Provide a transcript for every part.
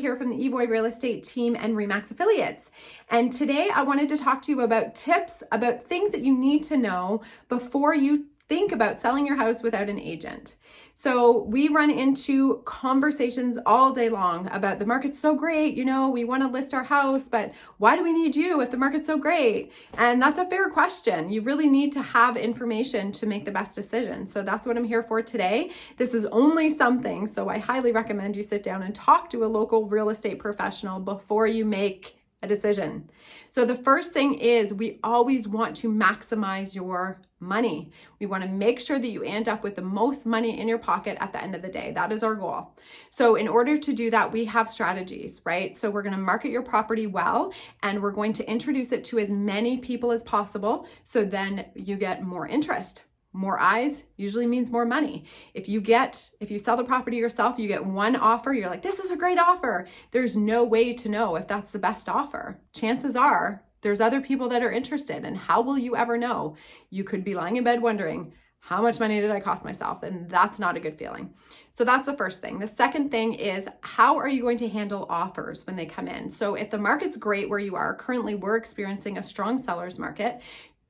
here from the Evoy Real Estate team and Remax affiliates. And today I wanted to talk to you about tips, about things that you need to know before you think about selling your house without an agent. So we run into conversations all day long about the market's so great, we want to list our house, but why do we need you if the market's so great? And that's a fair question. You really need to have information to make the best decision. So that's what I'm here for today. This is only something, so I highly recommend you sit down and talk to a local real estate professional before you make a decision. So the first thing is we always want to maximize your money. We want to make sure that you end up with the most money in your pocket at the end of the day. That is our goal. So in order to do that, we have strategies, right? So we're going to market your property well, and we're going to introduce it to as many people as possible. So then you get more interest. More eyes usually means more money. If you sell the property yourself, you get one offer, you're like, this is a great offer. There's no way to know if that's the best offer. Chances are there's other people that are interested, and how will you ever know? You could be lying in bed wondering, how much money did I cost myself? And that's not a good feeling. So that's the first thing. The second thing is, how are you going to handle offers when they come in? So if the market's great where you are, currently we're experiencing a strong seller's market.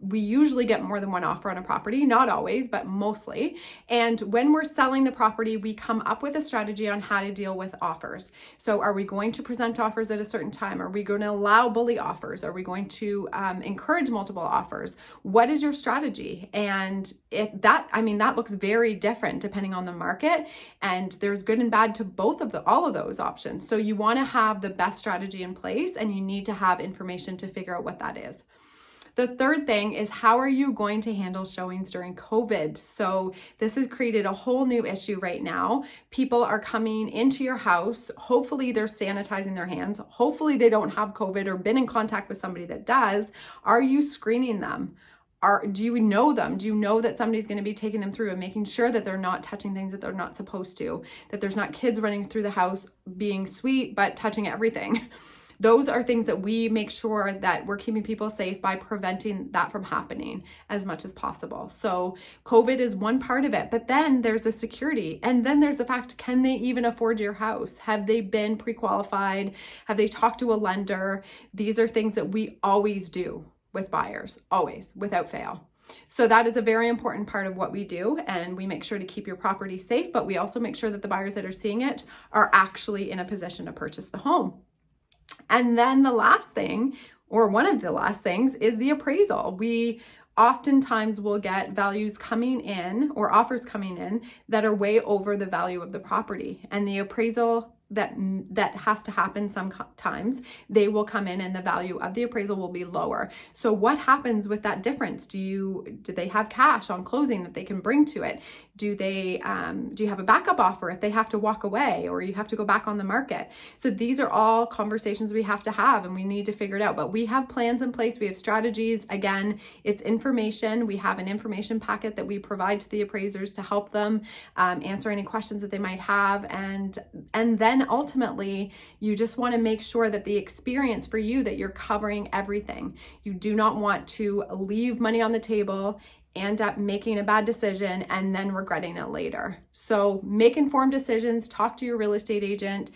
We usually get more than one offer on a property, not always, but mostly. And when we're selling the property, we come up with a strategy on how to deal with offers. So are we going to present offers at a certain time? Are we going to allow bully offers? Are we going to encourage multiple offers? What is your strategy? And that looks very different depending on the market. And there's good and bad to all of those options. So you want to have the best strategy in place, and you need to have information to figure out what that is. The third thing is, how are you going to handle showings during COVID? So this has created a whole new issue right now. People are coming into your house. Hopefully they're sanitizing their hands. Hopefully they don't have COVID or been in contact with somebody that does. Are you screening them? Do you know them? Do you know that somebody's going to be taking them through and making sure that they're not touching things that they're not supposed to, that there's not kids running through the house being sweet but touching everything? Those are things that we make sure that we're keeping people safe by preventing that from happening as much as possible. So COVID is one part of it, but then there's the security. And then there's the fact, can they even afford your house? Have they been pre-qualified? Have they talked to a lender? These are things that we always do with buyers, always, without fail. So that is a very important part of what we do, and we make sure to keep your property safe, but we also make sure that the buyers that are seeing it are actually in a position to purchase the home. And then the last thing, or one of the last things, is the appraisal. We oftentimes will get values coming in or offers coming in that are way over the value of the property. And the appraisal that has to happen sometimes, they will come in and the value of the appraisal will be lower. So what happens with that difference? Do they have cash on closing that they can bring to it? Do you have a backup offer if they have to walk away or you have to go back on the market? So these are all conversations we have to have, and we need to figure it out. But we have plans in place. We have strategies. Again, it's information. We have an information packet that we provide to the appraisers to help them answer any questions that they might have. And then ultimately, you just want to make sure that the experience for you, that you're covering everything. You do not want to leave money on the table, end up making a bad decision, and then regretting it later. So make informed decisions, talk to your real estate agent.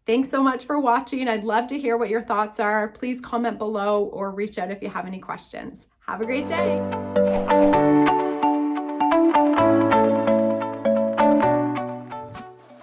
Thanks so much for watching. I'd love to hear what your thoughts are. Please comment below or reach out if you have any questions. Have a great day.